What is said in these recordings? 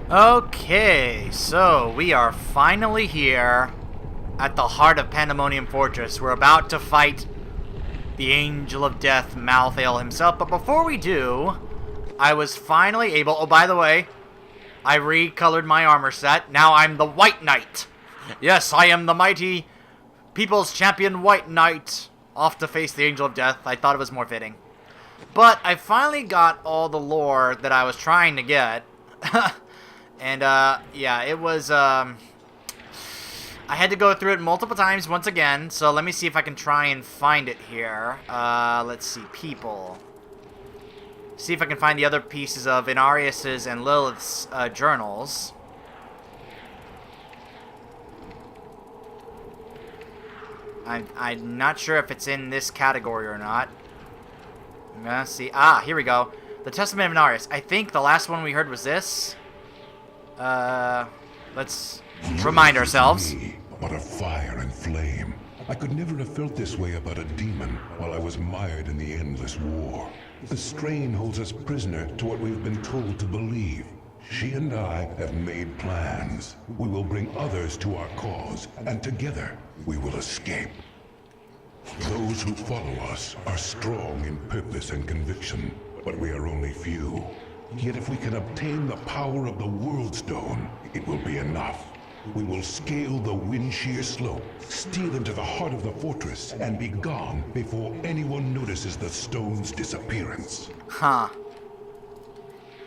Okay, so we are finally here at the heart of Pandemonium Fortress. We're about to fight the Angel of Death, Malthael himself, but before we do, I was finally able... Oh, by the way, I recolored my armor set. Now I'm the White Knight. Yes, I am the mighty People's Champion White Knight, off to face the Angel of Death. I thought it was more fitting. But I finally got all the lore that I was trying to get. And, yeah, it was, I had to go through it multiple times once again, so let me see if I can try and find it here. Let's see, people. See if I can find the other pieces of Inarius's and Lilith's, journals. I'm not sure if it's in this category or not. I'm gonna see. Ah, here we go. The Testament of Inarius. I think the last one we heard was this. Let's remind ourselves. But of fire and flame. I could never have felt this way about a demon while I was mired in the endless war. The strain holds us prisoner to what we've been told to believe. She and I have made plans. We will bring others to our cause, and together we will escape. Those who follow us are strong in purpose and conviction, but we are only few. Yet if we can obtain the power of the World Stone, it will be enough. We will scale the wind-sheer slope, steal into the heart of the fortress, and be gone before anyone notices the stone's disappearance. Huh.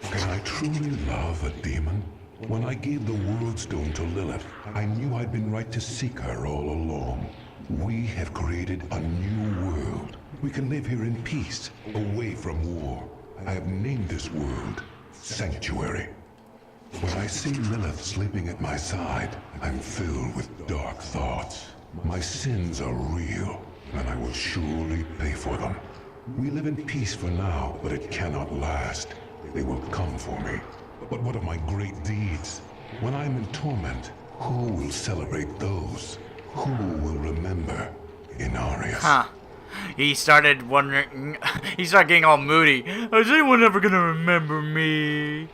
Can I truly love a demon? When I gave the World Stone to Lilith, I knew I'd been right to seek her all along. We have created a new world. We can live here in peace, away from war. I have named this world Sanctuary. When I see Lilith sleeping at my side, I'm filled with dark thoughts. My sins are real, and I will surely pay for them. We live in peace for now, but it cannot last. They will come for me. But what of my great deeds? When I'm in torment, who will celebrate those? Who will remember Inarius? Huh. He started wondering, he started getting all moody. Is anyone ever gonna remember me?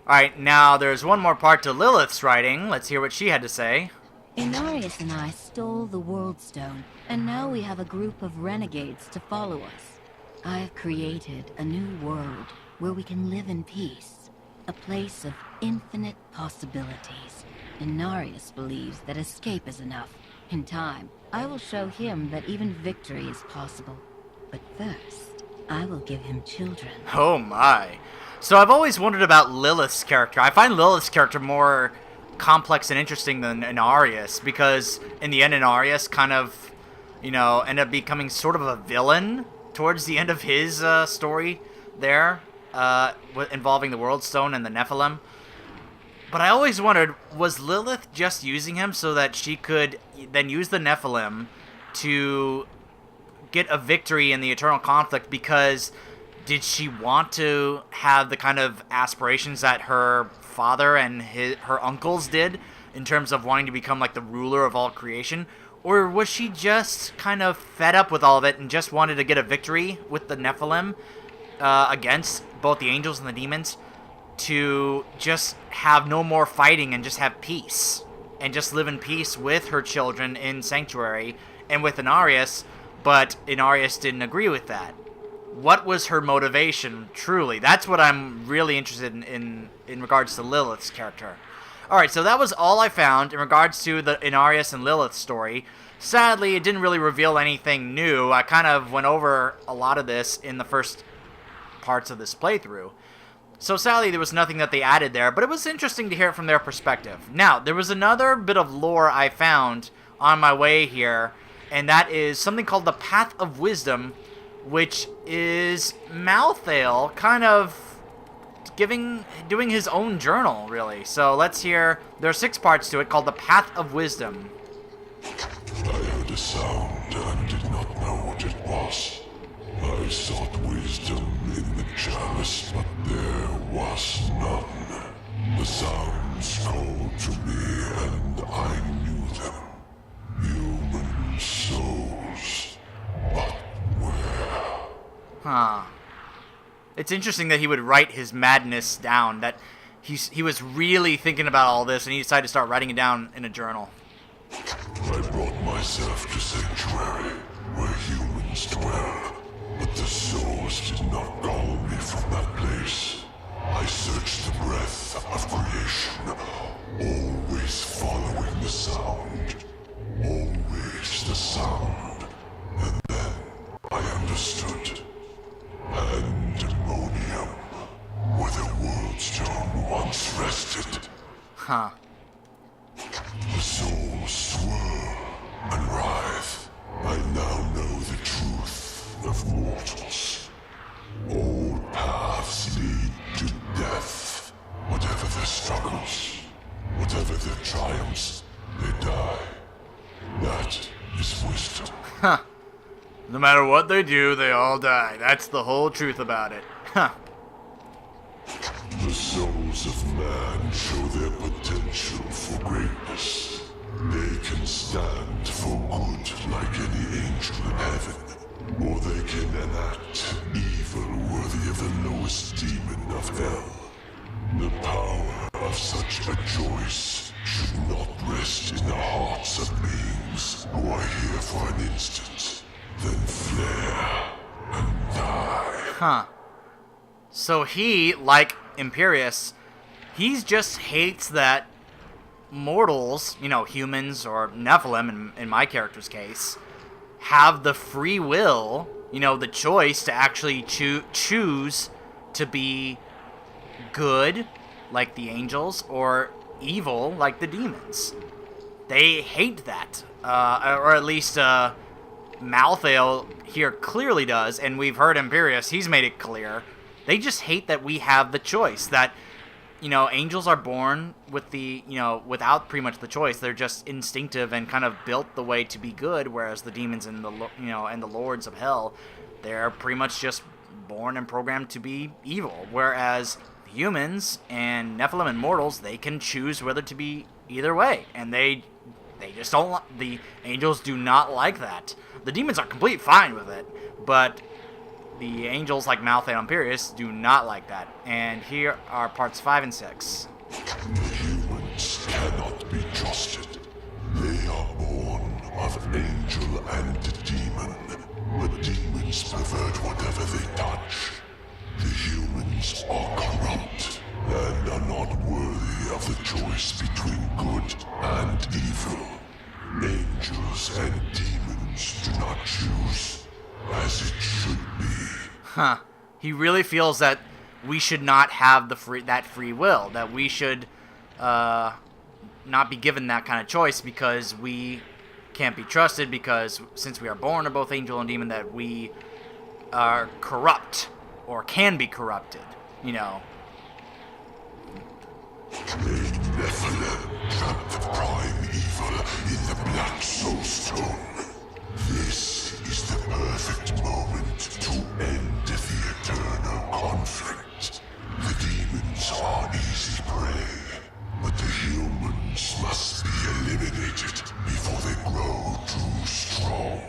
Alright, now there's one more part to Lilith's writing. Let's hear what she had to say. Inarius and I stole the World Stone, and now we have a group of renegades to follow us. I have created a new world where we can live in peace. A place of infinite possibilities. Inarius believes that escape is enough. In time, I will show him that even victory is possible. But first, I will give him children. Oh my. So I've always wondered about Lilith's character. I find Lilith's character more complex and interesting than Inarius, because in the end Inarius kind of, you know, ended up becoming sort of a villain towards the end of his story there, involving the World Stone and the Nephilim. But I always wondered, was Lilith just using him so that she could then use the Nephilim to get a victory in the eternal conflict? Because did she want to have the kind of aspirations that her father and her uncles did in terms of wanting to become like the ruler of all creation? Or was she just kind of fed up with all of it and just wanted to get a victory with the Nephilim against both the angels and the demons, to just have no more fighting and just have peace and just live in peace with her children in Sanctuary and with Inarius? But Inarius didn't agree with that. What was her motivation, truly? That's what I'm really interested in regards to Lilith's character. Alright, so that was all I found in regards to the Inarius and Lilith story. Sadly, it didn't really reveal anything new. I kind of went over a lot of this in the first parts of this playthrough. So sadly, there was nothing that they added there, but it was interesting to hear it from their perspective. Now, there was another bit of lore I found on my way here, and that is something called the Path of Wisdom, which is Malthael kind of doing his own journal, really. So let's hear, there are 6 parts to it, called the Path of Wisdom. I heard a sound and did not know what it was. I sought wisdom in the chalice, but there was none. The sounds called to me, and I knew them. Human souls, but where? Huh. It's interesting that he would write his madness down, that he was really thinking about all this, and he decided to start writing it down in a journal. I brought myself to Sanctuary, where humans dwell, but the souls did not call me from that place. I searched the breath of creation, always following the sound. Always the sound. And then I understood. Pandemonium, where the world stone once rested. Huh. The souls swirl and writhe. I now know the truth of mortals. Old paths lead to death. Whatever their struggles, whatever their triumphs, they die. That is wisdom. Huh. No matter what they do, they all die. That's the whole truth about it. Huh. The souls of man show their potential for greatness. They can stand for good like any angel in heaven, or they can enact evil worthy of the lowest demon of hell. The power of such a choice should not rest in the hearts of beings who are here for an instant, then flare and die. Huh. So he, like Imperius, he just hates that mortals, humans or Nephilim in my character's case, have the free will, the choice to actually choose to be good, like the angels, or evil, like the demons. They hate that. Or at least Malthael here clearly does, and we've heard Imperius, he's made it clear. They just hate that we have the choice, that, angels are born with the, without pretty much the choice. They're just instinctive and kind of built the way to be good, whereas the demons and the lords of hell, they're pretty much just born and programmed to be evil. Whereas humans and Nephilim and mortals, they can choose whether to be either way, and they just don't. The angels do not like that. The demons are completely fine with it, but the angels like Malthael and Imperius do not like that. And here are parts 5 and 6. Humans cannot be trusted. They are born of angel and demon, but demons pervert whatever they touch. The humans are corrupt and are not worthy of the choice between good and evil. Angels and demons do not choose, as it should be. Huh. He really feels that we should not have that free will, that we should not be given that kind of choice because we can't be trusted, because since we are born of both angel and demon, that we are corrupt or can be corrupted, The Nephilim trapped the prime evil in the Black Soul Stone. This is the perfect moment to end the eternal conflict. The demons are easy prey, but the humans must be eliminated before they grow too strong.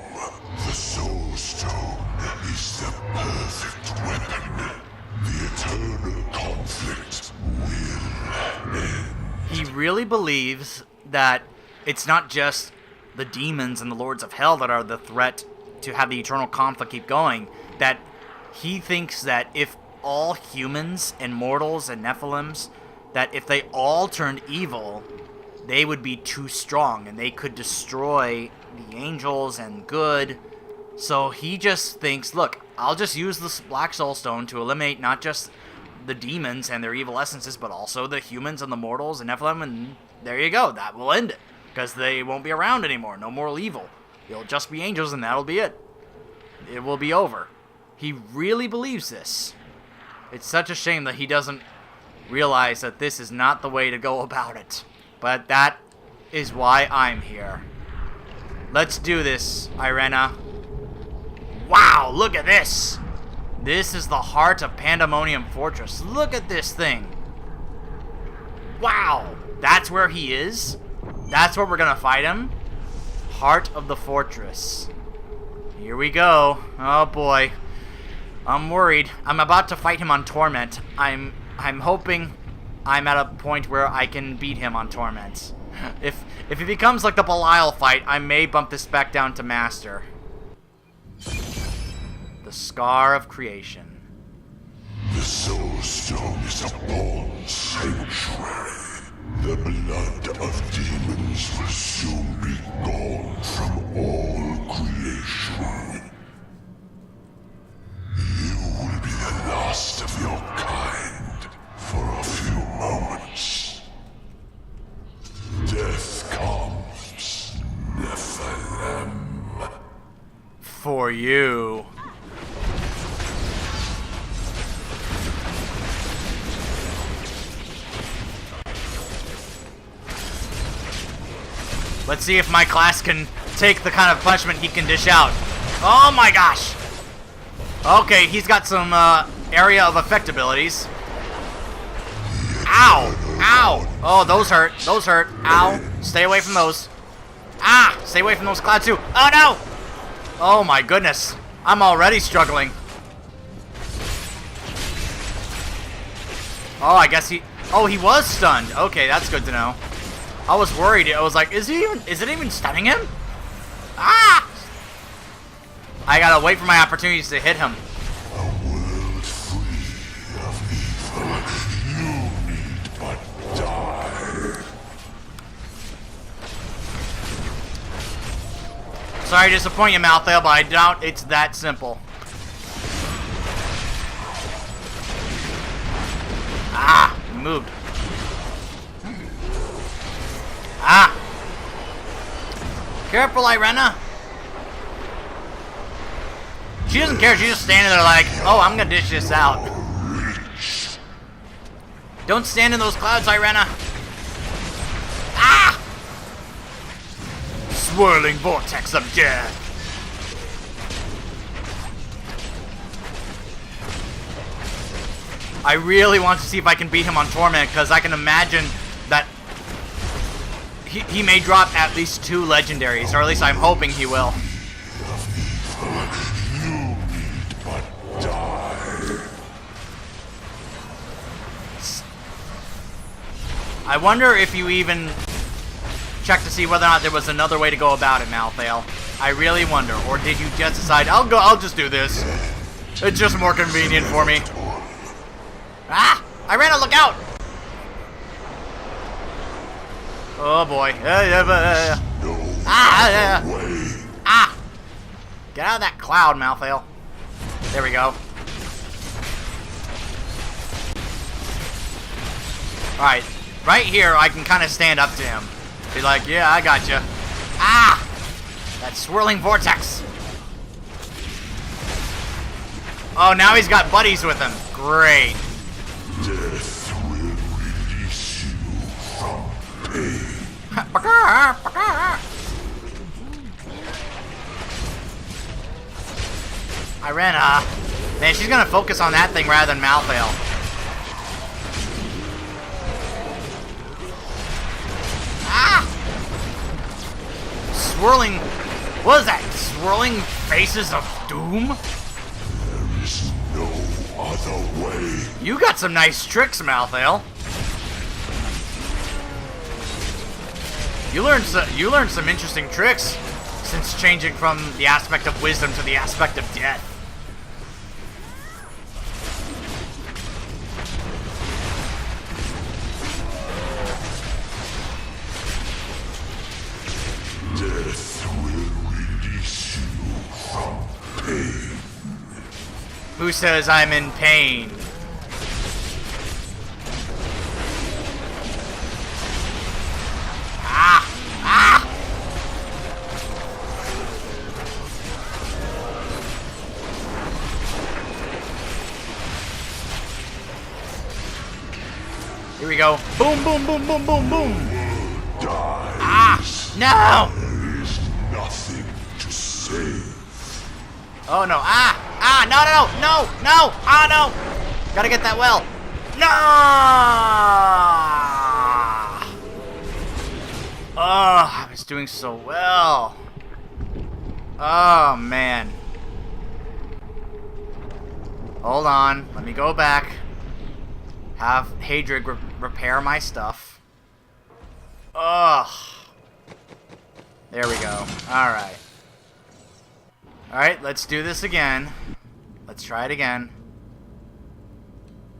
The Soul Stone is the perfect weapon. The eternal conflict will end. He really believes that it's not just the demons and the lords of hell that are the threat to have the eternal conflict keep going, that he thinks that if all humans and mortals and Nephilims, that if they all turned evil, they would be too strong and they could destroy the angels and good. So he just thinks, look, I'll just use this Black Soul Stone to eliminate not just the demons and their evil essences, but also the humans and the mortals and Nephilim, and there you go. That will end it, because they won't be around anymore. No more evil. It'll just be angels, and that'll be it. It will be over. He really believes this. It's such a shame that he doesn't realize that this is not the way to go about it. But that is why I'm here. Let's do this, Irena. Wow, look at this! This is the heart of Pandemonium Fortress. Look at this thing. Wow, that's where he is? That's where we're gonna fight him? Heart of the fortress. Here we go. Oh boy. I'm worried. I'm about to fight him on Torment. I'm hoping I'm at a point where I can beat him on Torment. If it becomes like the Belial fight, I may bump this back down to Master. The Scar of Creation. The Soul Stone is a born sanctuary. The blood of demons will soon be gone from all creation. You will be the last of your kind for a few moments. Death comes, Nephilim. For you. Let's see if my class can take the kind of punishment he can dish out. Oh my gosh! Okay, he's got some area of effect abilities. Ow! Ow! Oh, those hurt. Those hurt. Ow. Stay away from those. Ah! Stay away from those clouds too. Oh no! Oh my goodness. I'm already struggling. Oh, I guess he... Oh, he was stunned. Okay, that's good to know. I was worried. I was like, is it even stunning him? Ah! I gotta wait for my opportunities to hit him. A world free of evil. You need but die. Sorry to disappoint you, Malthael, but I doubt it's that simple. Ah! He moved. Ah! Careful, Irena. She doesn't care. She's just standing there like, oh, I'm gonna dish this out. Don't stand in those clouds, Irena. Ah! Swirling vortex of death. I really want to see if I can beat him on Torment, because I can imagine that he may drop at least 2 legendaries, or at least I'm hoping he will. You need but die. I wonder if you even checked to see whether or not there was another way to go about it, Malthael. I really wonder. Or did you just decide, I'll just do this. It's just more convenient for me. Ah! Irena, look out! Oh boy. Ah! Ah! Get out of that cloud, Malthael. There we go. Alright. Right here, I can kind of stand up to him. Be like, yeah, I got you. Ah! That swirling vortex. Oh, now he's got buddies with him. Great. Death will release you from pain. Irena. Man, she's gonna focus on that thing rather than Malthael. Ah! Swirling... What is that? Swirling faces of doom? There is no other way. You got some nice tricks, Malthael. You learned some interesting tricks since changing from the aspect of wisdom to the aspect of death. Death will release you from pain. Who says I'm in pain? Ah! Ah! Here we go. Boom, boom, boom, boom, boom, boom. Ah! No! There is nothing to save. Oh no. Ah! Ah! No, no, no! No! Ah, no! Gotta get that well. No! Oh, I was doing so well. Oh, man. Hold on. Let me go back. Have Hadrig repair my stuff. Ugh. There we go. Alright. Alright, let's do this again. Let's try it again.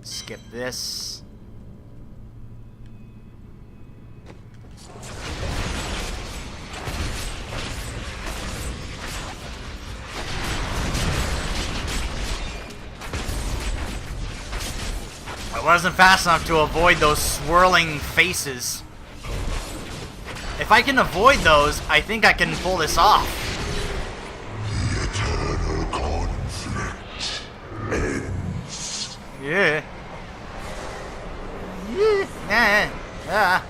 Skip this. I wasn't fast enough to avoid those swirling faces. If I can avoid those, I think I can pull this off. The eternal conflict ends. Yeah. Yeah. Yeah.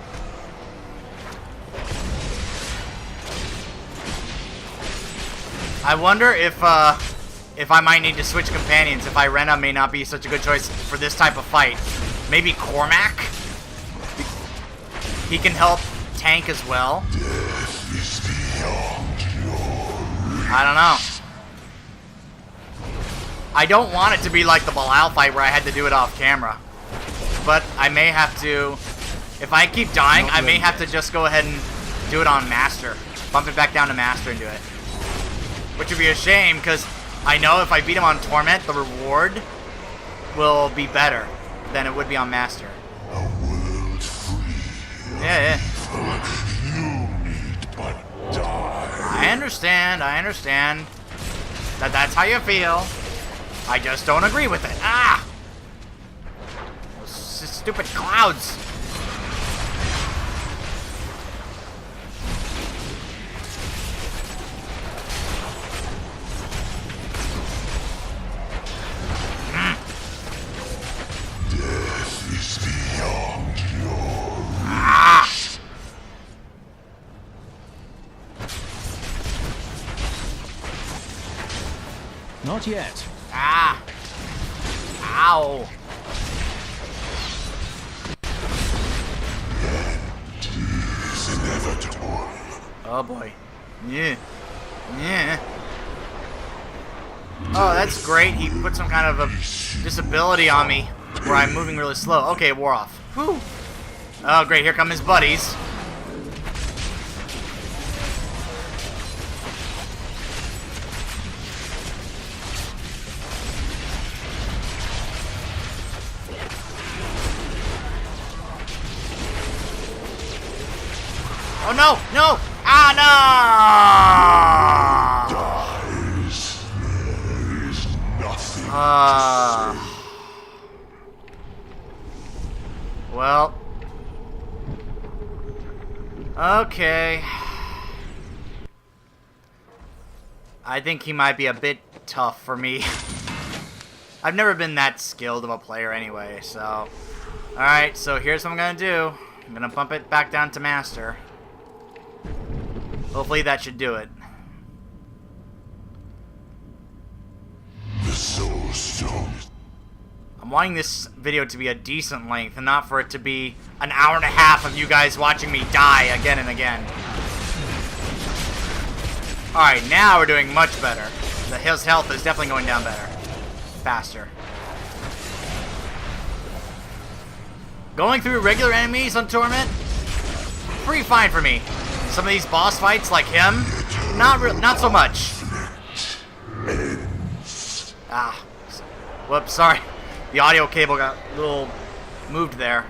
I wonder if I might need to switch companions. If Irena may not be such a good choice for this type of fight. Maybe Cormac? He can help tank as well. Death is beyond your... I don't know. I don't want it to be like the Malthael fight where I had to do it off camera. But I may have to... If I keep dying, I may have to just go ahead and do it on Master. Bump it back down to Master and do it. Which would be a shame, because I know if I beat him on Torment, the reward will be better than it would be on Master. A world free. Yeah. You need but die. I understand. That's how you feel. I just don't agree with it. Ah! Those stupid clouds. Death is beyond your... Ah! Not yet. Ah! Ow! It's inevitable. Oh boy. Yeah. Yeah. Oh, that's great. He put some kind of a disability on me where I'm moving really slow. Okay, it wore off. Whew. Oh, great. Here come his buddies. Oh no! No! Ah no! Dies. There is nothing. Well. Okay. I think he might be a bit tough for me. I've never been that skilled of a player anyway, so. Alright, so here's what I'm gonna do. I'm gonna pump it back down to Master. Hopefully that should do it. The Soul Stone. I'm wanting this video to be a decent length and not for it to be an hour and a half of you guys watching me die again and again. Alright, now we're doing much better. His health is definitely going down better. Faster. Going through regular enemies on Torment? Pretty fine for me. Some of these boss fights, like him, not so much. Ah. Whoops, sorry. The audio cable got a little moved there.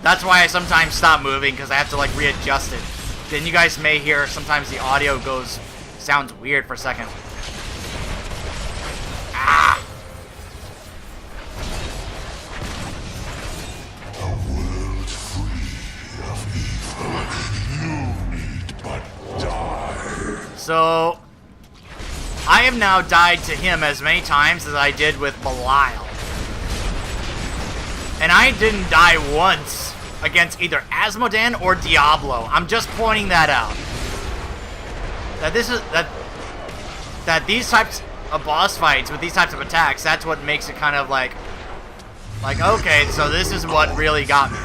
That's why I sometimes stop moving, because I have to like readjust it. Then you guys may hear sometimes the audio sounds weird for a second. Ah! A world free of evil. You need but die. So, I have now died to him as many times as I did with Belial. And I didn't die once against either Asmodan or Diablo. I'm just pointing that out. That these types of boss fights with these types of attacks, that's what makes it kind of like okay, so this is what really got me.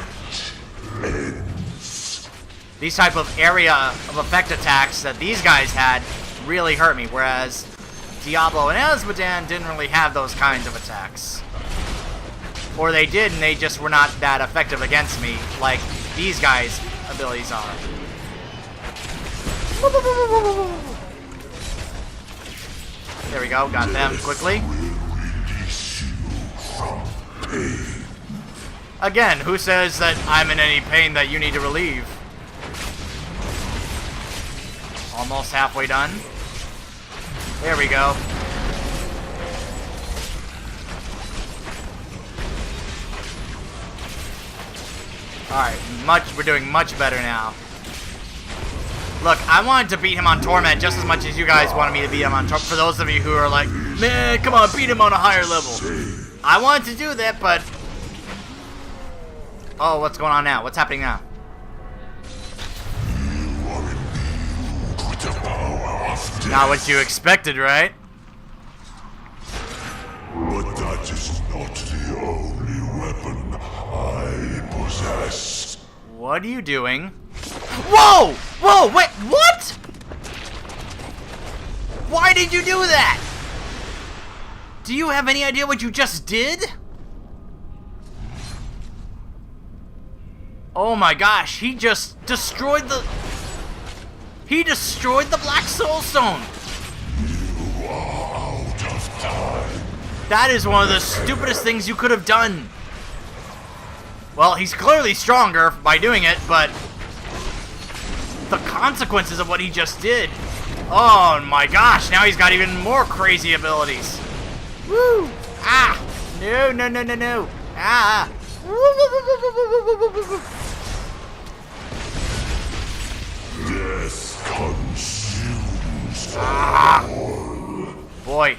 These type of area of effect attacks that these guys had really hurt me, whereas Diablo and Asmodan didn't really have those kinds of attacks. Or they did, and they just were not that effective against me, like these guys' abilities are. There we go, got them quickly. Again, who says that I'm in any pain that you need to relieve? Almost halfway done. There we go. Alright, we're doing much better now. Look, I wanted to beat him on Torment just as much as you guys wanted me to beat him on Torment. For those of you who are like, man, come on, beat him on a higher level. I wanted to do that, but... Oh, what's going on now? What's happening now? Not what you expected, right? But that is not the only weapon I possess. What are you doing? Whoa! Whoa, wait, what? Why did you do that? Do you have any idea what you just did? Oh my gosh, he just destroyed the... He destroyed the Black Soul Stone! You are out of time. That is one of the stupidest things you could have done. Well, he's clearly stronger by doing it, but... the consequences of what he just did. Oh my gosh, now he's got even more crazy abilities. Woo! Ah! No, no, no, no, no. Ah! Death consumes all. Boy.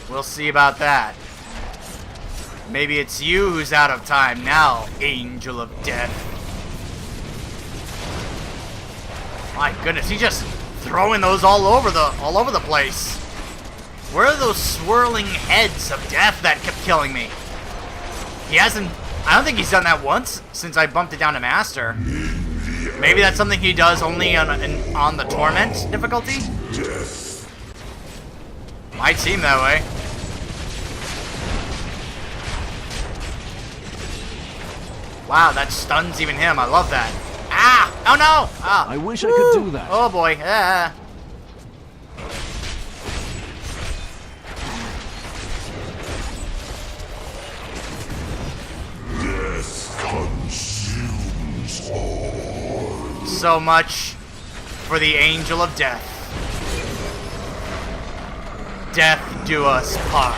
We'll see about that. Maybe it's you who's out of time now, Angel of Death. My goodness, he's just throwing those all over the place. Where are those swirling heads of death that kept killing me? He hasn't... I don't think he's done that once since I bumped it down to Master. Maybe that's something he does only on the Torment difficulty? Might seem that way. Wow, that stuns even him. I love that. Ah! Oh no! Ah. I wish I could do that. Oh boy. Ah. Death consumes all. So much for the Angel of Death. Death do us part.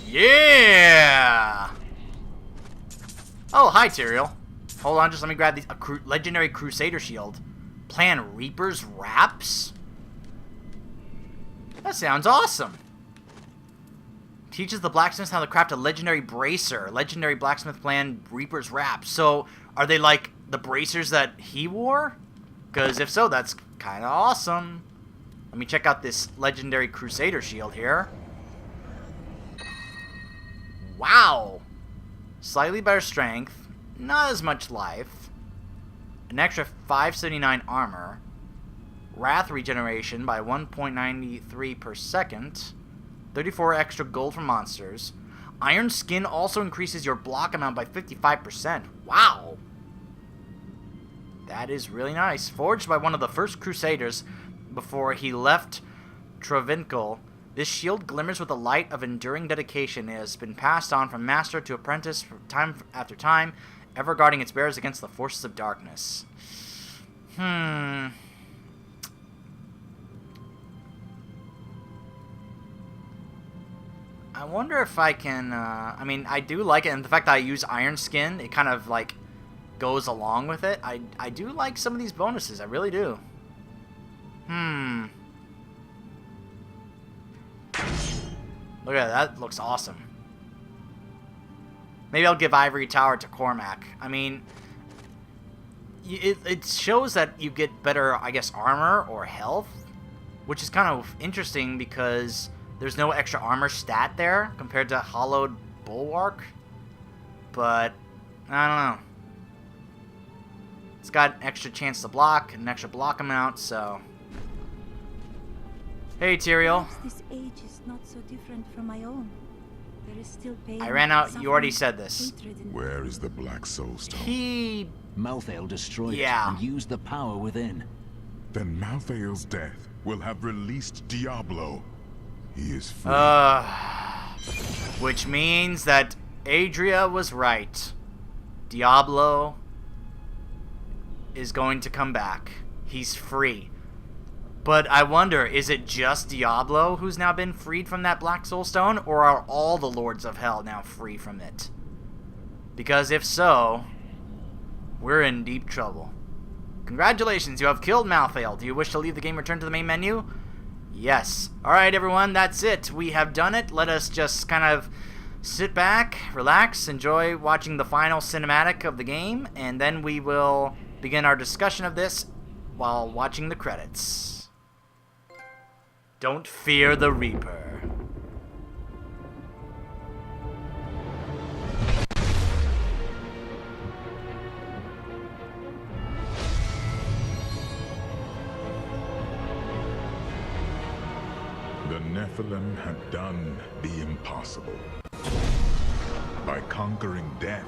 Yeah! Oh, hi, Tyrael. Hold on, just let me grab these. Legendary Crusader Shield. Plan Reaper's Wraps? That sounds awesome. Teaches the blacksmiths how to craft a legendary bracer. Legendary blacksmith plan Reaper's Wraps. So, are they like the bracers that he wore? Because if so, that's kind of awesome. Let me check out this legendary Crusader Shield here. Wow! Slightly better strength, not as much life, an extra 579 armor, wrath regeneration by 1.93 per second, 34 extra gold for monsters, iron skin also increases your block amount by 55%. Wow! That is really nice. Forged by one of the first Crusaders before he left Travincal, this shield glimmers with the light of enduring dedication. It has been passed on from master to apprentice time after time, ever guarding its bearers against the forces of darkness. I wonder if I can, I mean, I do like it, and the fact that I use iron skin, it kind of, like, goes along with it. I do like some of these bonuses. I really do. Look at that. That looks awesome. Maybe I'll give Ivory Tower to Cormac. I mean, it shows that you get better, I guess, armor or health, which is kind of interesting because there's no extra armor stat there compared to Hollowed Bulwark. But, I don't know. It's got an extra chance to block, an extra block amount, so... Hey, Tyrael. This age is not so different from my own. There is still pain. I ran out. You already said this. Where is the Black Soul Stone? He... Malthael destroyed it Yeah. and used the power within. Then Malthael's death will have released Diablo. He is free. Which means that Adria was right. Diablo is going to come back. He's free. But I wonder, is it just Diablo who's now been freed from that Black Soul Stone, or are all the Lords of Hell now free from it? Because if so, we're in deep trouble. Congratulations, you have killed Malthael. Do you wish to leave the game and return to the main menu? Yes. Alright everyone, that's it. We have done it. Let us just kind of sit back, relax, enjoy watching the final cinematic of the game, and then we will begin our discussion of this while watching the credits. Don't fear the Reaper. The Nephilim had done the impossible. By conquering death,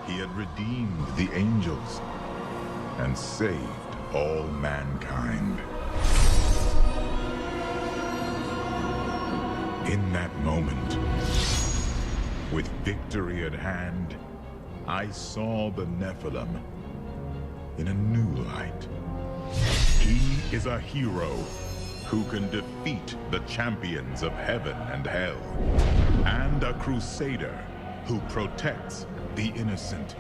he had redeemed the angels and saved all mankind. In that moment, with victory at hand, I saw the Nephilim in a new light. He is a hero who can defeat the champions of heaven and hell, and a crusader who protects the innocent.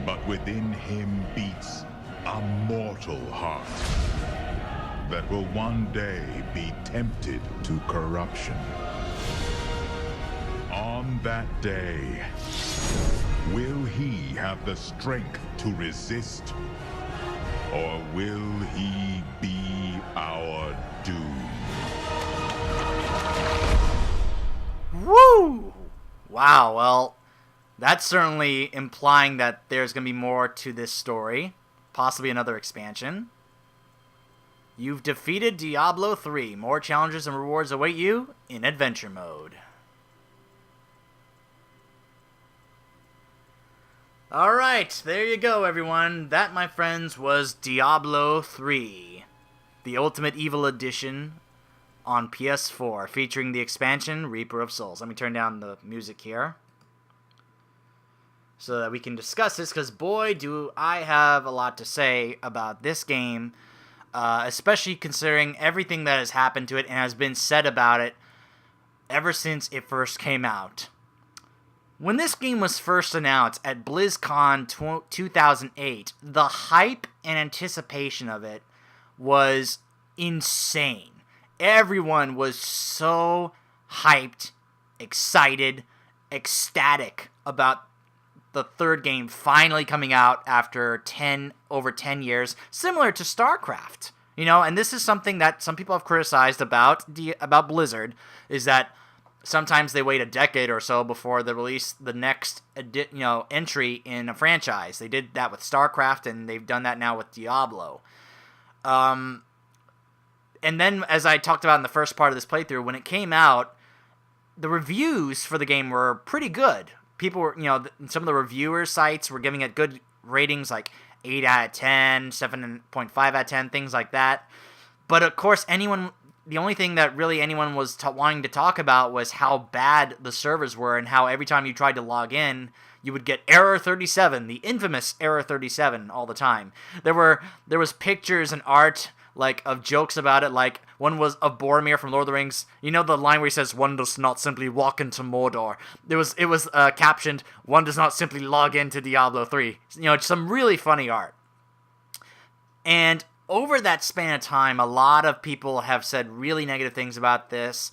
But within him beats a mortal heart that will one day be tempted to corruption. On that day, will he have the strength to resist, or will he be our doom? Woo! Wow, well, that's certainly implying that there's going to be more to this story. Possibly another expansion. You've defeated Diablo 3. More challenges and rewards await you in adventure mode. Alright, there you go, everyone. That, my friends, was Diablo 3. The Ultimate Evil Edition on PS4, featuring the expansion Reaper of Souls. Let me turn down the music here so that we can discuss this, because boy, do I have a lot to say about this game. Especially considering everything that has happened to it and has been said about it ever since it first came out. When this game was first announced at BlizzCon 2008, the hype and anticipation of it was insane. Everyone was so hyped, excited, ecstatic about the third game finally coming out after over 10 years, similar to StarCraft. You know, and this is something that some people have criticized about Blizzard, is that sometimes they wait a decade or so before they release the next entry in a franchise. They did that with StarCraft, and they've done that now with Diablo. And then, as I talked about in the first part of this playthrough, when it came out, the reviews for the game were pretty good. People were, some of the reviewer sites were giving it good ratings, like 8 out of 10, 7.5 out of 10, things like that. But of course, the only thing that really anyone was wanting to talk about was how bad the servers were, and how every time you tried to log in, you would get Error 37, the infamous Error 37, all the time. There was pictures and art like of jokes about it. Like one was of Boromir from Lord of the Rings. You know the line where he says, "One does not simply walk into Mordor." It was captioned, "One does not simply log into Diablo 3." You know, some really funny art. And over that span of time, a lot of people have said really negative things about this.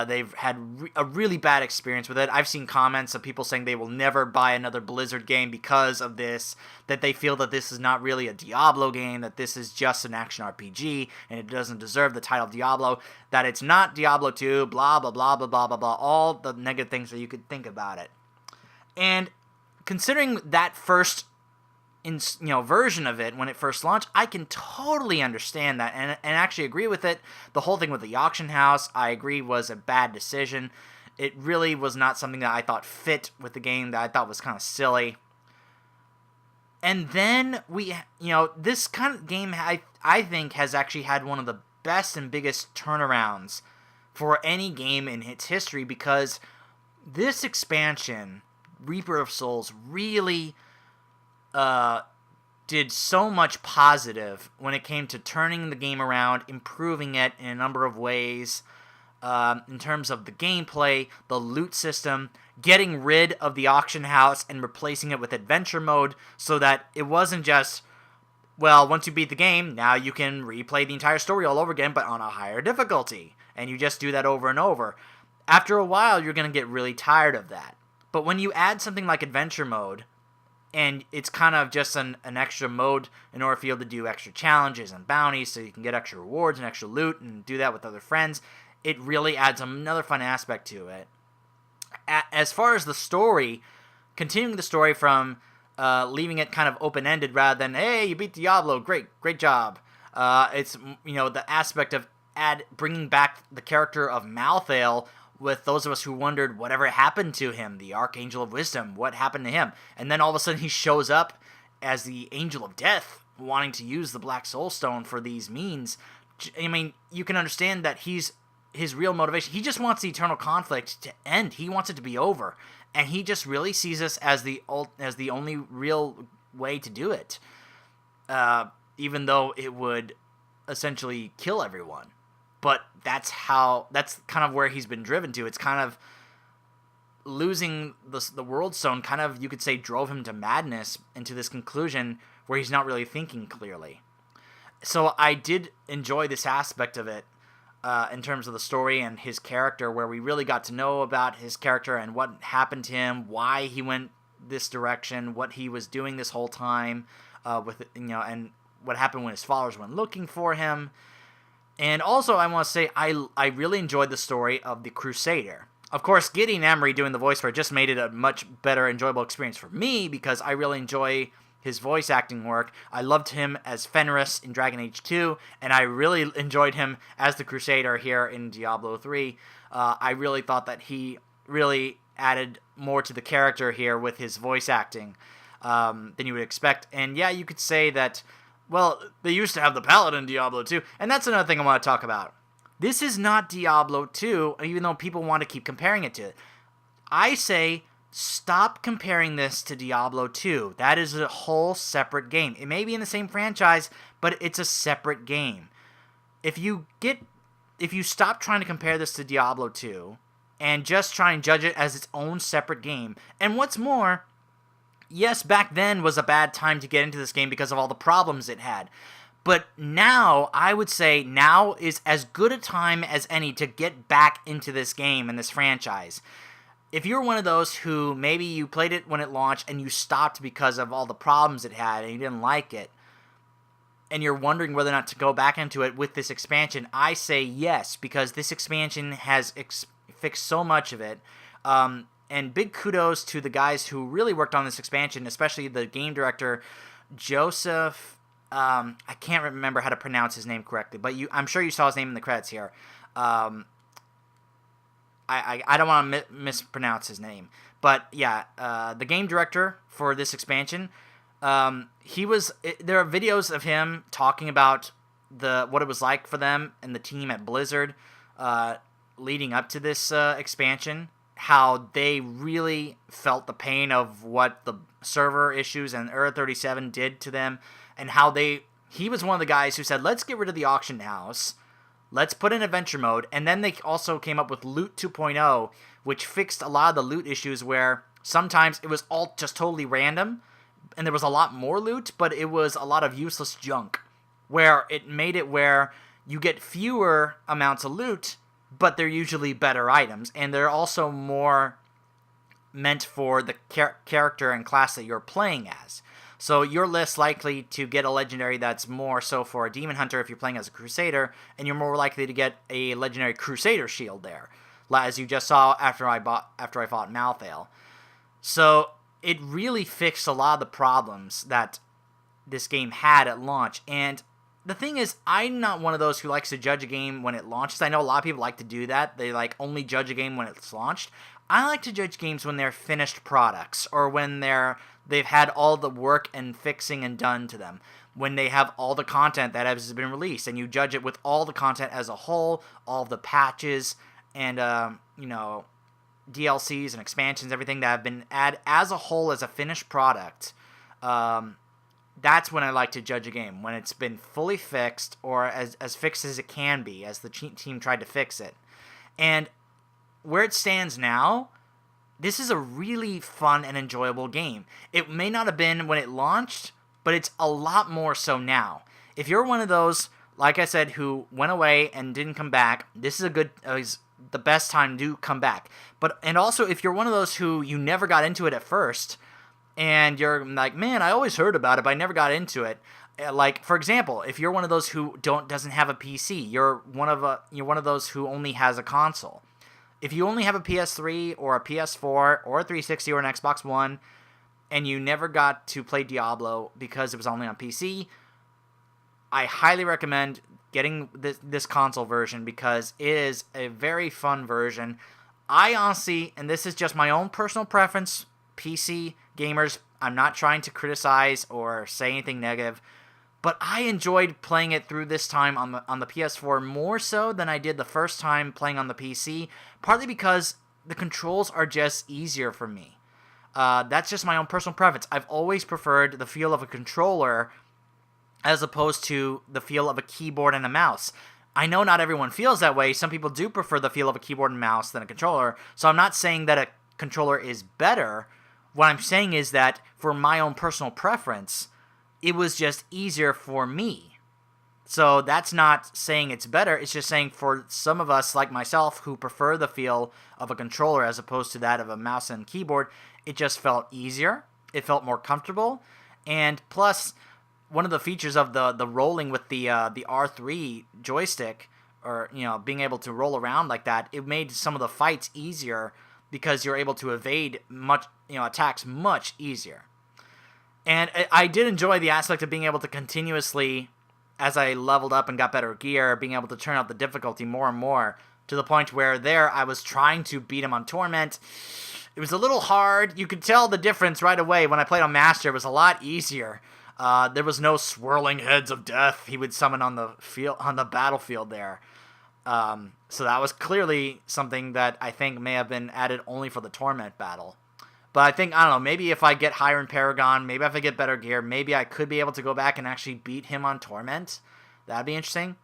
They've had a really bad experience with it. I've seen comments of people saying they will never buy another Blizzard game because of this, that they feel that this is not really a Diablo game, that this is just an action RPG, and it doesn't deserve the title of Diablo, that it's not Diablo 2, blah, blah, blah, blah, blah, blah, blah, all the negative things that you could think about it. And considering that first version of it when it first launched, I can totally understand that and actually agree with it. The whole thing with the auction house, I agree, was a bad decision. It really was not something that I thought fit with the game, that I thought was kind of silly. And then this kind of game, I think, has actually had one of the best and biggest turnarounds for any game in its history, because this expansion, Reaper of Souls, really did so much positive when it came to turning the game around, improving it in a number of ways, in terms of the gameplay, the loot system, getting rid of the auction house and replacing it with adventure mode, so that it wasn't just, well, once you beat the game, now you can replay the entire story all over again, but on a higher difficulty, and you just do that over and over. After a while, you're going to get really tired of that. But when you add something like adventure mode, and it's kind of just an extra mode in order for you to do extra challenges and bounties so you can get extra rewards and extra loot and do that with other friends, it really adds another fun aspect to it. As far as the story, continuing the story from leaving it kind of open-ended rather than, hey, you beat Diablo, great job. It's, the aspect of bringing back the character of Malthael, with those of us who wondered whatever happened to him, the Archangel of Wisdom, what happened to him? And then all of a sudden he shows up as the Angel of Death, wanting to use the Black Soul Stone for these means. I mean, you can understand that his real motivation, he just wants the eternal conflict to end. He wants it to be over. And he just really sees this as the only real way to do it. Even though it would essentially kill everyone. But that's kind of where he's been driven to. It's kind of losing the World Stone kind of, you could say, drove him to madness, into this conclusion where he's not really thinking clearly. So I did enjoy this aspect of it in terms of the story and his character, where we really got to know about his character and what happened to him, why he went this direction, what he was doing this whole time, and what happened when his followers went looking for him. And also, I want to say, I really enjoyed the story of the Crusader. Of course, Gideon Emery doing the voice for it just made it a much better, enjoyable experience for me, because I really enjoy his voice acting work. I loved him as Fenris in Dragon Age 2, and I really enjoyed him as the Crusader here in Diablo 3. I really thought that he really added more to the character here with his voice acting than you would expect. And yeah, you could say that, well, they used to have the Paladin in Diablo 2, and that's another thing I want to talk about. This is not Diablo 2, even though people want to keep comparing it to it. I say, stop comparing this to Diablo 2. That is a whole separate game. It may be in the same franchise, but it's a separate game. If you stop trying to compare this to Diablo 2, and just try and judge it as its own separate game, and what's more, yes, back then was a bad time to get into this game because of all the problems it had. But now, I would say, now is as good a time as any to get back into this game and this franchise. If you're one of those who maybe you played it when it launched and you stopped because of all the problems it had and you didn't like it, and you're wondering whether or not to go back into it with this expansion, I say yes, because this expansion has fixed so much of it. And big kudos to the guys who really worked on this expansion, especially the game director, Joseph. I can't remember how to pronounce his name correctly, but I'm sure you saw his name in the credits here. I don't want to mispronounce his name, but yeah, the game director for this expansion, there are videos of him talking about what it was like for them and the team at Blizzard leading up to this expansion, how they really felt the pain of what the server issues and Era 37 did to them, and how he was one of the guys who said, let's get rid of the auction house, let's put in adventure mode, and then they also came up with Loot 2.0, which fixed a lot of the loot issues where sometimes it was all just totally random, and there was a lot more loot, but it was a lot of useless junk, where it made it where you get fewer amounts of loot, but they're usually better items, and they're also more meant for the character and class that you're playing as. So you're less likely to get a legendary that's more so for a demon hunter if you're playing as a Crusader, and you're more likely to get a legendary Crusader shield there, as you just saw after I fought Malthael. So it really fixed a lot of the problems that this game had at launch. And the thing is, I'm not one of those who likes to judge a game when it launches. I know a lot of people like to do that. They like only judge a game when it's launched. I like to judge games when they're finished products, or when they've had all the work and fixing and done to them. When they have all the content that has been released, and you judge it with all the content as a whole, all the patches, and DLCs and expansions, everything that have been added as a whole as a finished product. That's when I like to judge a game, when it's been fully fixed, or as fixed as it can be, as the team tried to fix it. And where it stands now, this is a really fun and enjoyable game. It may not have been when it launched, but it's a lot more so now. If you're one of those, like I said, who went away and didn't come back, this is the best time to come back. And also, if you're one of those who you never got into it at first, and you're like, man, I always heard about it, but I never got into it. Like, for example, if you're one of those who doesn't have a PC, you're one of those who only has a console. If you only have a PS3 or a PS4 or a 360 or an Xbox One, and you never got to play Diablo because it was only on PC, I highly recommend getting this console version, because it is a very fun version. I honestly, and this is just my own personal preference, PC gamers, I'm not trying to criticize or say anything negative, but I enjoyed playing it through this time on the PS4 more so than I did the first time playing on the PC, partly because the controls are just easier for me. That's just my own personal preference. I've always preferred the feel of a controller as opposed to the feel of a keyboard and a mouse. I know not everyone feels that way. Some people do prefer the feel of a keyboard and mouse than a controller, so I'm not saying that a controller is better. What I'm saying is that for my own personal preference, it was just easier for me. So that's not saying it's better. It's just saying for some of us, like myself, who prefer the feel of a controller as opposed to that of a mouse and keyboard, it just felt easier. It felt more comfortable. And plus, one of the features of the rolling with the R3 joystick, or being able to roll around like that, it made some of the fights easier because you're able to evade attacks much easier. And I did enjoy the aspect of being able to continuously, as I leveled up and got better gear, being able to turn up the difficulty more and more, to the point where I was trying to beat him on Torment. It was a little hard. You could tell the difference right away. When I played on Master, it was a lot easier. There was no swirling heads of death he would summon on the battlefield there. So that was clearly something that I think may have been added only for the Torment battle. But I think, I don't know, maybe if I get higher in Paragon, maybe if I get better gear, maybe I could be able to go back and actually beat him on Torment. That'd be interesting.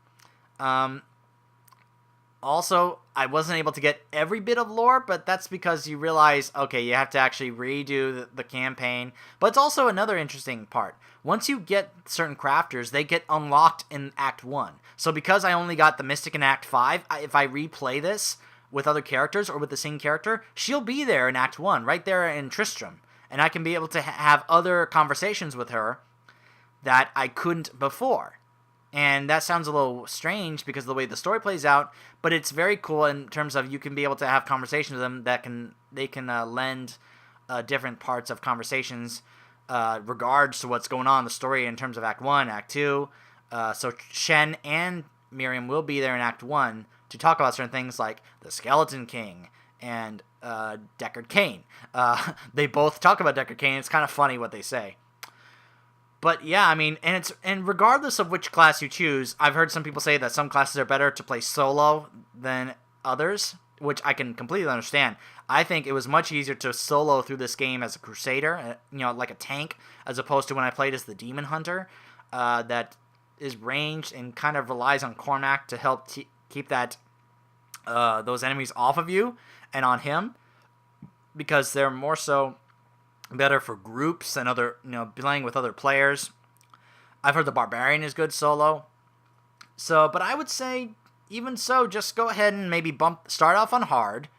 Also, I wasn't able to get every bit of lore, but that's because you realize, okay, you have to actually redo the campaign. But it's also another interesting part. Once you get certain crafters, they get unlocked in Act 1. So because I only got the Mystic in Act 5, if I replay this with other characters or with the same character, she'll be there in Act 1, right there in Tristram. And I can be able to have other conversations with her that I couldn't before. And that sounds a little strange because of the way the story plays out, but it's very cool in terms of you can be able to have conversations with them that they can lend different parts of conversations regards to what's going on in the story in terms of Act 1, Act 2. So Shen and Miriam will be there in Act 1 to talk about certain things like the Skeleton King and Deckard Cain. They both talk about Deckard Cain. It's kind of funny what they say. But yeah, I mean, and regardless of which class you choose, I've heard some people say that some classes are better to play solo than others. which I can completely understand. I think it was much easier to solo through this game as a Crusader, like a tank, as opposed to when I played as the Demon Hunter, that is ranged and kind of relies on Cormac to help keep that those enemies off of you and on him, because they're more so better for groups and other, playing with other players. I've heard the Barbarian is good solo. So, but I would say, even so, just go ahead and maybe start off on hard,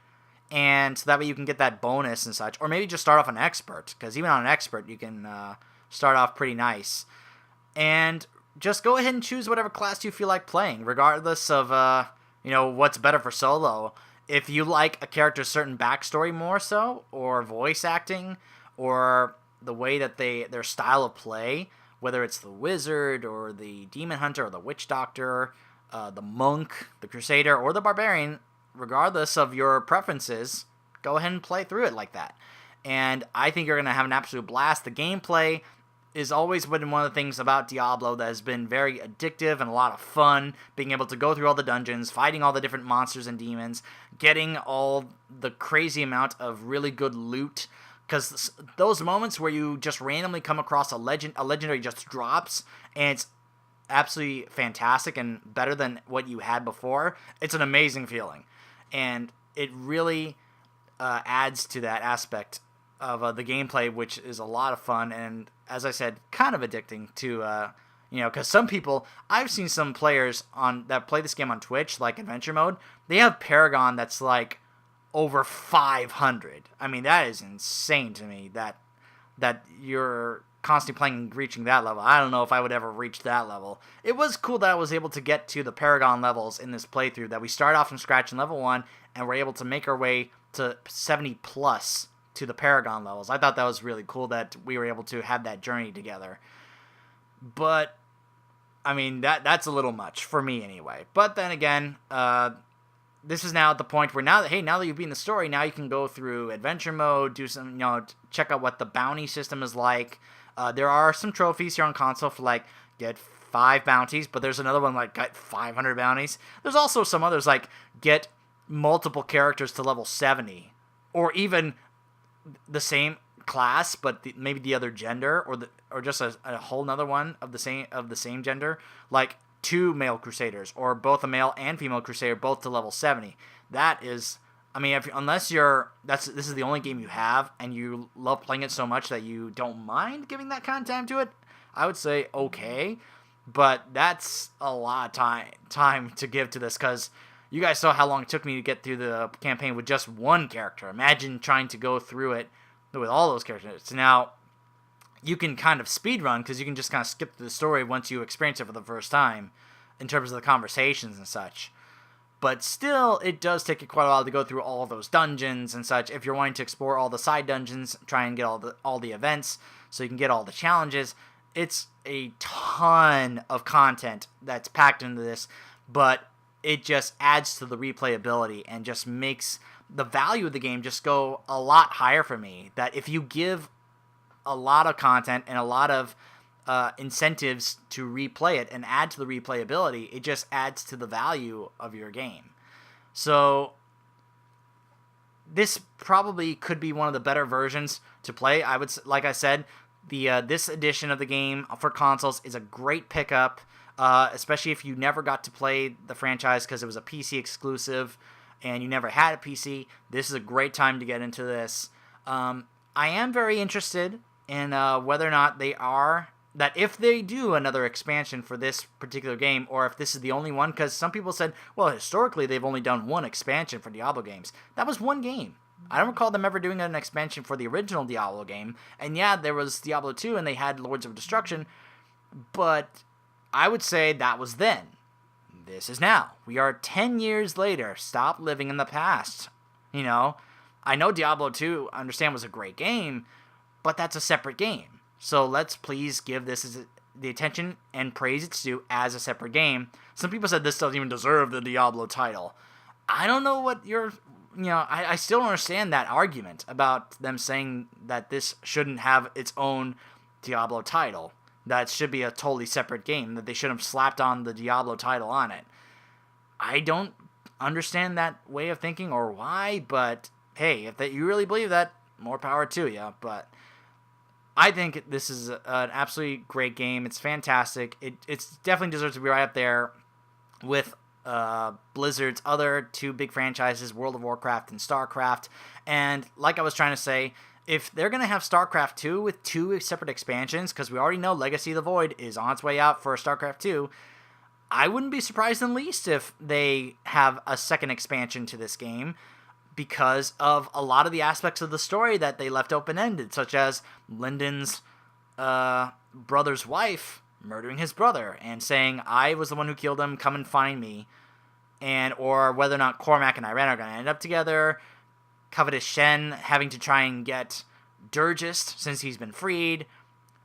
and so that way you can get that bonus and such. Or maybe just start off on expert, because even on an expert, you can start off pretty nice. And just go ahead and choose whatever class you feel like playing, regardless of, what's better for solo. If you like a character's certain backstory more so, or voice acting, or the way that their style of play, whether it's the Wizard, or the Demon Hunter, or the Witch Doctor, the Monk, the Crusader, or the Barbarian, regardless of your preferences, go ahead and play through it like that. And I think you're going to have an absolute blast. The gameplay is always been one of the things about Diablo that has been very addictive and a lot of fun, being able to go through all the dungeons, fighting all the different monsters and demons, getting all the crazy amount of really good loot, because those moments where you just randomly come across a legendary just drops, and it's absolutely fantastic and better than what you had before, it's an amazing feeling. And it really adds to that aspect of the gameplay, which is a lot of fun, and as I said, kind of addicting to, because some people, I've seen some players that play this game on Twitch, like Adventure Mode, they have Paragon that's like over 500. I mean, that is insane to me, that you're constantly playing and reaching that level. I don't know if I would ever reach that level. It was cool that I was able to get to the Paragon levels in this playthrough, that we start off from scratch in level 1, and we're able to make our way to 70 plus to the Paragon levels. I thought that was really cool that we were able to have that journey together. But, I mean, that's a little much, for me anyway. But then again, this is now at the point where now that you've beaten the story, now you can go through adventure mode, do some, check out what the bounty system is like. There are some trophies here on console for like get 5 bounties, but there's another one like get 500 bounties. There's also some others like get multiple characters to level 70, or even the same class but maybe the other gender, or just a whole nother one of the same gender, like 2 male Crusaders, or both a male and female Crusader, both to level 70. That is, I mean, this is the only game you have, and you love playing it so much that you don't mind giving that kind of time to it, I would say okay, but that's a lot of time to give to this, because you guys saw how long it took me to get through the campaign with just one character. Imagine trying to go through it with all those characters. Now, you can kind of speedrun, because you can just kind of skip the story once you experience it for the first time, in terms of the conversations and such. But still, it does take you quite a while to go through all of those dungeons and such. If you're wanting to explore all the side dungeons, try and get all the events, so you can get all the challenges. It's a ton of content that's packed into this, but it just adds to the replayability and just makes the value of the game just go a lot higher for me. That if you give a lot of content and a lot of incentives to replay it and add to the replayability, it just adds to the value of your game. So this probably could be one of the better versions to play. I would, like I said, this edition of the game for consoles is a great pickup, especially if you never got to play the franchise because it was a PC exclusive and you never had a PC. This is a great time to get into this. I am very interested in whether or not that if they do another expansion for this particular game, or if this is the only one, because some people said, well, historically they've only done one expansion for Diablo games. That was one game. I don't recall them ever doing an expansion for the original Diablo game. And yeah, there was Diablo 2 and they had Lords of Destruction, but I would say that was then. This is now. We are 10 years later. Stop living in the past. I know Diablo 2, I understand, was a great game, but that's a separate game. So let's please give this the attention and praise it's due as a separate game. Some people said this doesn't even deserve the Diablo title. I don't know what I still don't understand that argument about them saying that this shouldn't have its own Diablo title. That it should be a totally separate game, that they should have slapped on the Diablo title on it. I don't understand that way of thinking or why, but hey, if that you really believe that, more power to you. But I think this is an absolutely great game. It's fantastic. It's definitely deserves to be right up there with Blizzard's other two big franchises, World of Warcraft and StarCraft. And like I was trying to say, if they're going to have StarCraft 2 with 2 separate expansions, because we already know Legacy of the Void is on its way out for StarCraft 2, I wouldn't be surprised in the least if they have a second expansion to this game, because of a lot of the aspects of the story that they left open-ended, such as Lyndon's brother's wife murdering his brother and saying, I was the one who killed him, come and find me, and or whether or not Cormac and Irene are going to end up together, Covetous Shen having to try and get Durgist since he's been freed,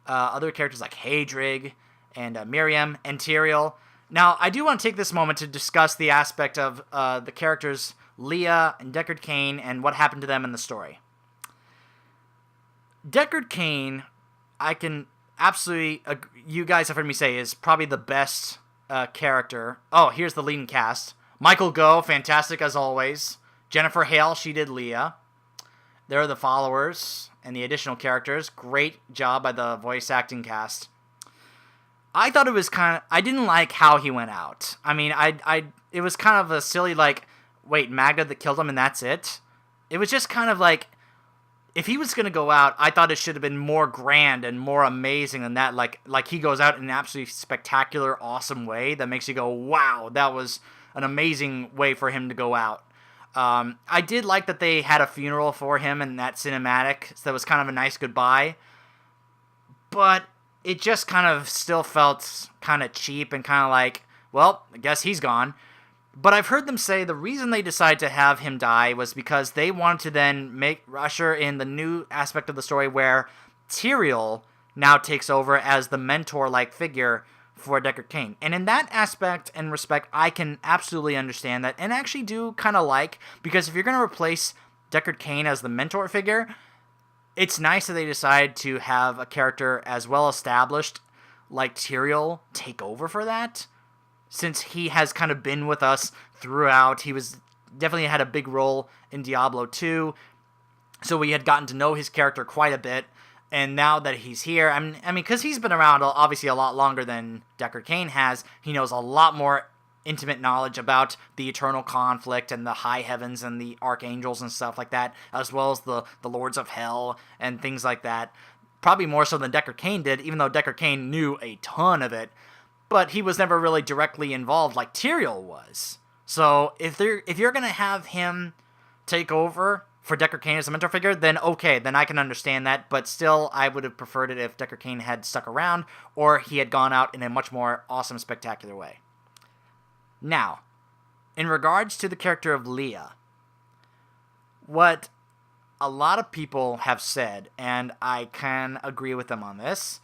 other characters like Hadrig and Miriam and Tyrael. Now, I do want to take this moment to discuss the aspect of the characters Leah and Deckard Cain and what happened to them in the story. Deckard Cain, I can absolutely, you guys have heard me say, is probably the best character. Oh, here's the leading cast. Michael Gough, fantastic as always. Jennifer Hale, she did Leah. There are the followers and the additional characters. Great job by the voice acting cast. I thought it was I didn't like how he went out. I mean, it was kind of a silly, like, wait, Magda that killed him and that's it? It was just kind of like, if he was going to go out, I thought it should have been more grand and more amazing than that. Like he goes out in an absolutely spectacular, awesome way that makes you go, wow, that was an amazing way for him to go out. I did like that they had a funeral for him in that cinematic, so that was kind of a nice goodbye. But it just kind of still felt kind of cheap and kind of like, well, I guess he's gone. But I've heard them say the reason they decided to have him die was because they wanted to then usher in the new aspect of the story where Tyrael now takes over as the mentor-like figure for Deckard Cain. And in that aspect and respect, I can absolutely understand that and actually do kind of like, because if you're going to replace Deckard Cain as the mentor figure, it's nice that they decide to have a character as well established like Tyrael take over for that, since he has kind of been with us throughout. He was definitely had a big role in Diablo 2, so we had gotten to know his character quite a bit. And now that he's here, I mean, because he's been around obviously a lot longer than Deckard Cain has, he knows a lot more intimate knowledge about the eternal conflict and the high heavens and the archangels and stuff like that, as well as the lords of hell and things like that. Probably more so than Deckard Cain did, even though Deckard Cain knew a ton of it. But he was never really directly involved like Tyrael was. So if you're going to have him take over for Deckard Cain as a mentor figure, then okay, then I can understand that. But still, I would have preferred it if Deckard Cain had stuck around or he had gone out in a much more awesome, spectacular way. Now, in regards to the character of Leah, what a lot of people have said, and I can agree with them on this,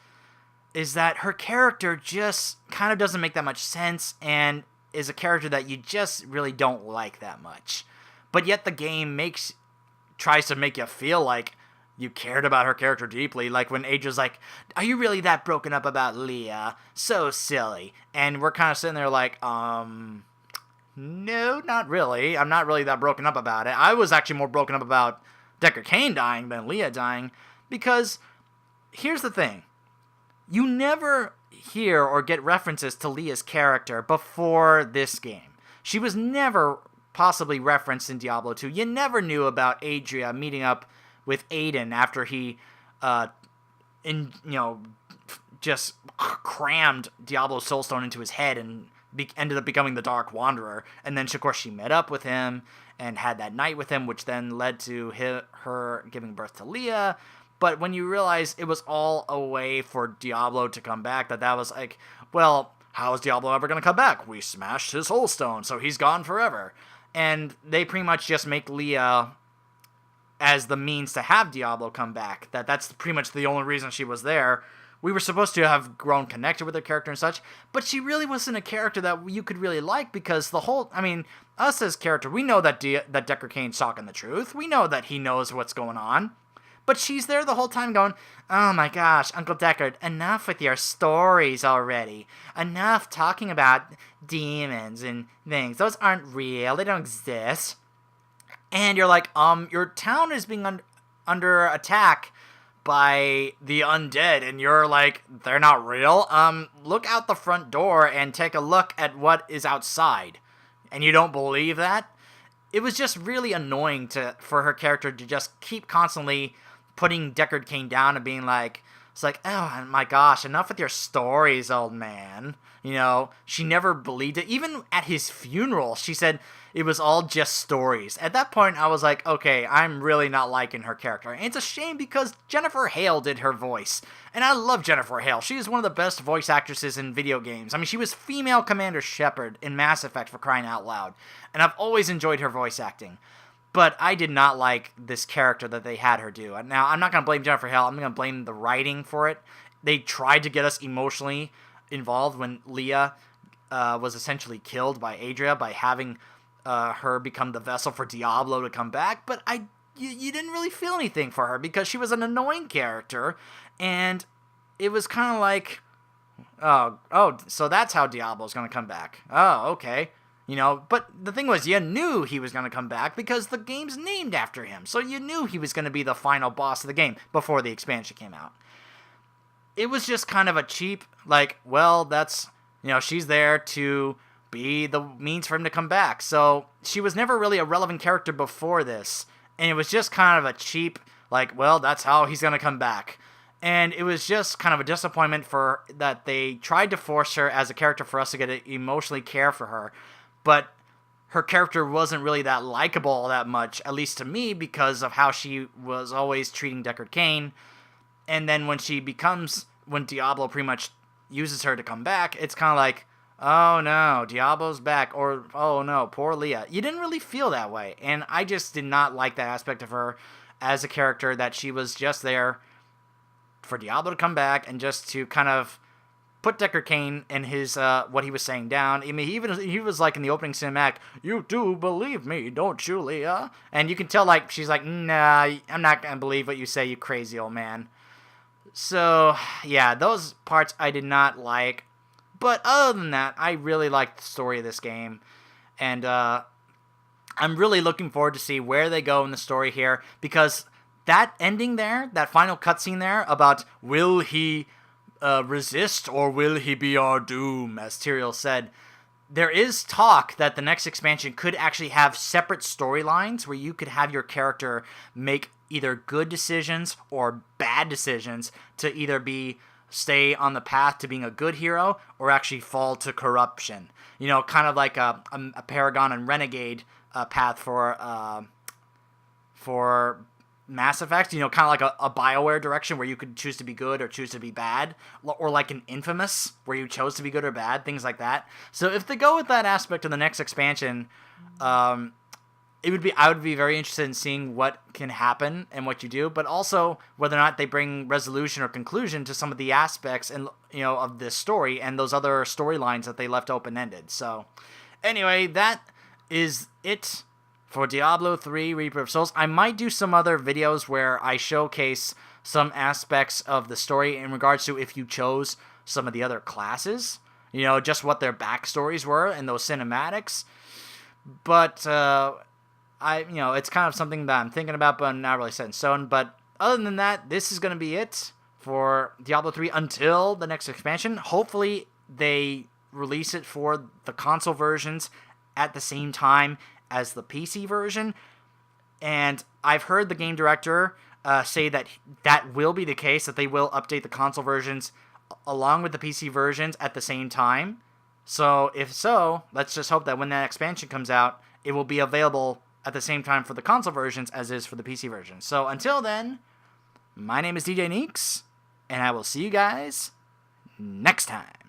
is that her character just kind of doesn't make that much sense and is a character that you just really don't like that much. But yet the game tries to make you feel like you cared about her character deeply. Like when Aja's like, are you really that broken up about Leah? So silly. And we're kind of sitting there like, no, not really. I'm not really that broken up about it. I was actually more broken up about Deckard Cain dying than Leah dying, because here's the thing. You never hear or get references to Leah's character before this game. She was never possibly referenced in Diablo 2. You never knew about Adria meeting up with Aiden after he, just crammed Diablo's Soulstone into his head and ended up becoming the Dark Wanderer. And then, of course, she met up with him and had that night with him, which then led to her giving birth to Leah. But when you realize it was all a way for Diablo to come back, that was like, well, how is Diablo ever going to come back? We smashed his Soulstone, so he's gone forever. And they pretty much just make Leah as the means to have Diablo come back. That's pretty much the only reason she was there. We were supposed to have grown connected with her character and such, but she really wasn't a character that you could really like, because us as character, we know that Deckard Cain's talking the truth. We know that he knows what's going on. But she's there the whole time going, oh my gosh, Uncle Deckard, enough with your stories already. Enough talking about demons and things. Those aren't real. They don't exist. And you're like, your town is being under attack by the undead, and you're like, they're not real? Look out the front door and take a look at what is outside. And you don't believe that? It was just really annoying for her character to just keep constantly putting Deckard Cain down and being like, it's like, oh my gosh, enough with your stories, old man. You know, she never believed it. Even at his funeral, she said it was all just stories. At that point, I was like, okay, I'm really not liking her character. And it's a shame because Jennifer Hale did her voice. And I love Jennifer Hale. She is one of the best voice actresses in video games. I mean, she was female Commander Shepard in Mass Effect, for crying out loud. And I've always enjoyed her voice acting. But I did not like this character that they had her do. Now, I'm not going to blame Jennifer Hale. I'm going to blame the writing for it. They tried to get us emotionally involved when Leah was essentially killed by Adria by having her become the vessel for Diablo to come back. But you didn't really feel anything for her because she was an annoying character. And it was kind of like, oh, so that's how Diablo's going to come back. Oh, okay. You know, but the thing was, you knew he was going to come back because the game's named after him. So you knew he was going to be the final boss of the game before the expansion came out. It was just kind of a cheap, like, well, that's, you know, she's there to be the means for him to come back. So she was never really a relevant character before this. And it was just kind of a cheap, like, well, that's how he's going to come back. And it was just kind of a disappointment for that they tried to force her as a character for us to get to emotionally care for her. But her character wasn't really that likable that much, at least to me, because of how she was always treating Deckard Cain. And then when Diablo pretty much uses her to come back, it's kind of like, oh no, Diablo's back, or oh no, poor Leah. You didn't really feel that way, and I just did not like that aspect of her as a character, that she was just there for Diablo to come back and just to kind of put Deckard Cain and his what he was saying down. I mean, he was like in the opening cinematic, you do believe me, don't you, Leah? And you can tell, like, she's like, nah, I'm not gonna believe what you say, you crazy old man. So yeah, those parts I did not like. But other than that, I really liked the story of this game. And I'm really looking forward to see where they go in the story here. Because that ending there, that final cutscene there about will he resist or will he be our doom, as Tyrael said, there is talk that the next expansion could actually have separate storylines where you could have your character make either good decisions or bad decisions to either stay on the path to being a good hero or actually fall to corruption. You know, kind of like a Paragon and Renegade path for Mass Effect. You know, kind of like a BioWare direction where you could choose to be good or choose to be bad. Or like an Infamous where you chose to be good or bad, things like that. So if they go with that aspect in the next expansion, I would be very interested in seeing what can happen and what you do, but also whether or not they bring resolution or conclusion to some of the aspects and, you know, of this story and those other storylines that they left open-ended. So anyway, that is it for Diablo 3 Reaper of Souls. I might do some other videos where I showcase some aspects of the story in regards to if you chose some of the other classes, you know, just what their backstories were and those cinematics. But it's kind of something that I'm thinking about, but I'm not really set in stone. But other than that, this is going to be it for Diablo 3 until the next expansion. Hopefully, they release it for the console versions at the same time as the PC version. And I've heard the game director say that will be the case, that they will update the console versions along with the PC versions at the same time. So if so, let's just hope that when that expansion comes out, it will be available at the same time for the console versions as is for the PC version. So until then, my name is DJ Neeks, and I will see you guys next time.